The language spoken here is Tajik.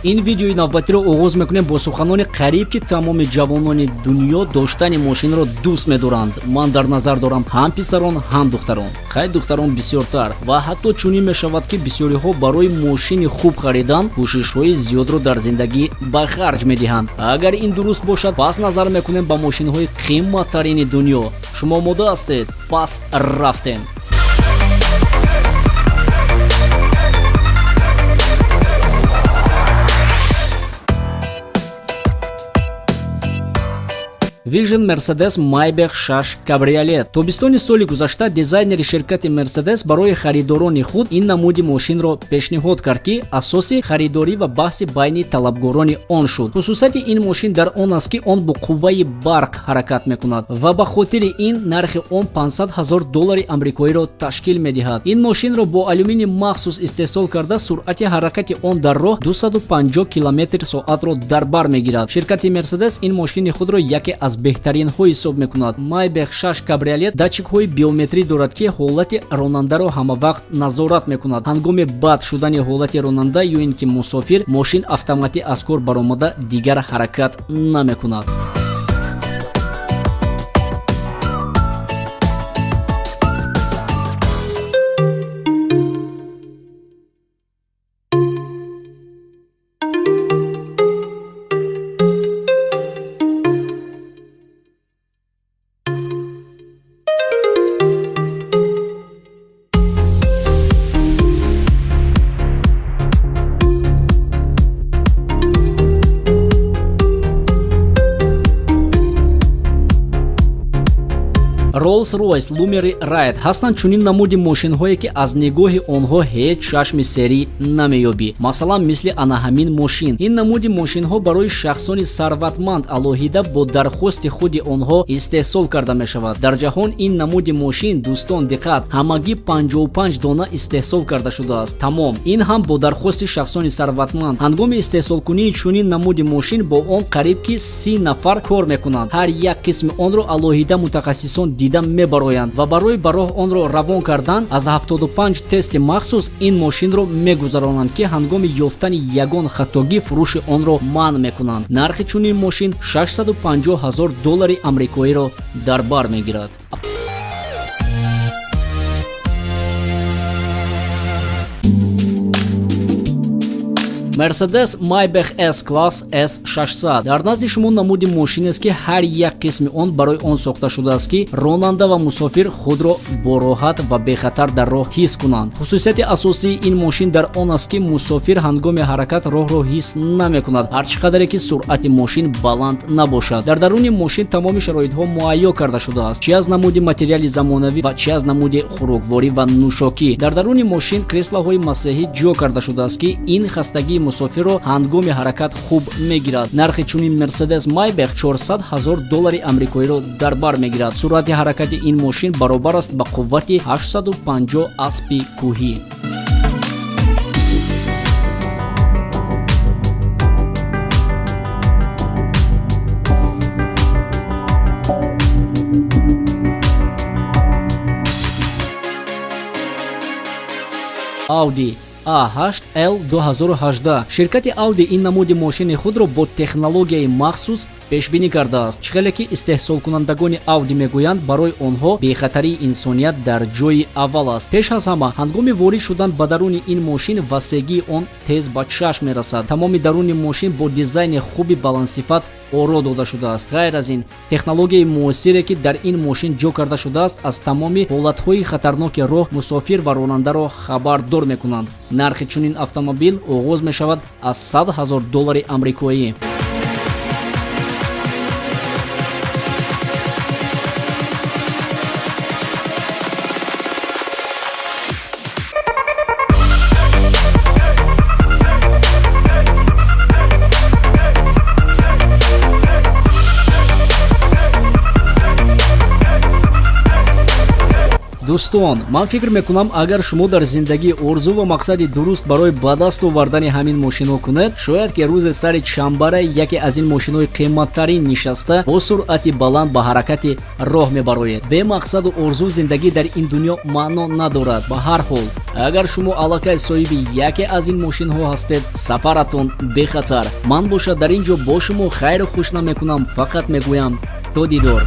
ин видеои навбатиро оғоз мекунем бо суханони қариб ки тамоми ҷавонони дунё доштани мошинро дӯст медоранд. Ман дар назар дорам ҳам писарон ҳам духтарон, хай духтарон бисёртар, ва ҳатто чунин мешавад ки бисёриҳо барои мошини хуб харидан кӯшишҳои зиёдро дар зиндагӣ ба харҷ медиҳанд. Агар ин дуруст бошад, пас назар мекунем ба мошинҳои қиматтарини дунё. шумо мода ҳастед? Пас рафтем. Vision Mercedes Maybach 6 кабриолет. Тобистони соли гузашта дизайнери ширкати Mercedes барои харидорони худ ин намуди мошинро пешниҳод кард ки асоси харидорӣ ва баҳси байни талабгорони он шуд. Хусусияти ин мошин дар он аст ки он бо қувваи барқ ҳаракат мекунад ва ба хотири ин нархи он $500,000 амрикоиро ташкил медиҳад. Ин мошинро бо алюмини махсус истеҳсол карда суръати ҳаракати он дар роҳ 250 км/соатро дар бар мегирад. Ширкати Mercedes ин мошини худро яке аз беҳтаринҳо ҳисоб мекунад. Maybach 6 кабриолет датчикҳои биометрӣ дорад ки ҳолати ронандаро ҳамавақт назорат мекунад. ҳангоми бад шудани ҳолати ронанда ё ин ки мусофир, мошин автоматӣ аз кор баромада дигар ҳаракат намекунад. Rolls-Royce Lumery Ride ҳастанд чунин намуди мошинҳое ки аз нигоҳи онҳо ҳеҷ шашми серӣ намеёбӣ. Масалан, мисли ана ҳамин мошин. Ин намуди мошинҳо барои шахсони сарватманд алоҳида бо дархости худи онҳо истеҳсол карда мешавад. Дар ҷаҳон ин намуди мошин, дӯстон диққат, ҳамагӣ 55 дона истеҳсол карда шудааст. Тамом. Ин ҳам бо дархости шахсони сарватманд. ҳангоми истеҳсолкунии чунин намуди мошин бо он қариб ки 30 нафар кор мекунанд. ҳар як қисми онро алоҳида мутахассисон дида мебароянд ва барои ба роҳ онро равон кардан аз 75 тести махсус ин мошинро мегузаронанд ки ҳангоми ёфтани ягон хатогӣ фурӯши онро манъ мекунанд. нархи чунин мошин $650,000 амрикоиро дар бар мегирад. Mercedes Maybach S-Class S600 дар назди шумо намуди мошинест ки ҳар як қисми он барои он сохта шудааст ки ронанда ва мусофир худро бо роҳат ва бехатар дар роҳ ҳис кунанд. хусусияти асосии ин мошин дар он аст ки мусофир ҳангоми ҳаракат роҳро ҳис намекунад, ҳарчи қадре ки суръати мошин баланд набошад. дар даруни мошин тамоми шароитҳо муайё карда шудааст, чӣ аз намуди материали замонавӣ ва чӣ аз намуди хӯрокворӣ ва нӯшокӣ. дар даруни мошин креслаҳои масеҳӣ ҷо карда шудааст ки ин хастагии мусофирро ҳангоми ҳаракат хуб мегирад. нархи чунин Mercedes Maybach $400,000 амрикоиро дар бар мегирад. суръати ҳаракати ин мошин баробар аст ба қуввати 850 аспи кӯҳӣ. Audi A8 L 2018. ширкати Audi ин намуди мошини худро бо технологияи махсус пешбинӣ кардааст. чӣ хеле ки истеҳсолкунандагони Audi мегӯянд барои онҳо бехатарии инсоният дар ҷойи аввал аст. пеш аз ҳама, ҳангоми ворид шудан ба даруни ин мошин васеъгии он тез ба чашм мерасад. тамоми даруни мошин бо дизайни хуби баландсифат оро дода шудааст. ғайр аз ин, технологияи муосире ки дар ин мошин ҷо карда шудааст аз тамоми ҳолатҳои хатарноки роҳ мусофир ва ронандаро хабардор мекунанд. нархи чунин автомобил оғоз мешавад аз $100,000 амрикоӣ. дӯстон, ман фикр мекунам, агар шумо дар зиндагӣ орзу ва мақсади дуруст барои ба даст овардани ҳамин мошинҳо кунед, шояд ки рӯзе сари шанбара яке аз ин мошинҳои қиматтарин нишаста бо суръати баланд ба ҳаракати роҳ мебароед. Бе мақсаду орзу зиндагӣ дар ин дунё маъно надорад. Ба ҳар ҳол, агар шумо аллакай соҳиби яке аз ин мошинҳо ҳастед, сафаратон бехатар. Ман бошад дар ин ҷо бо шумо хайру хушна мекунам, фақат мегӯям то дидор.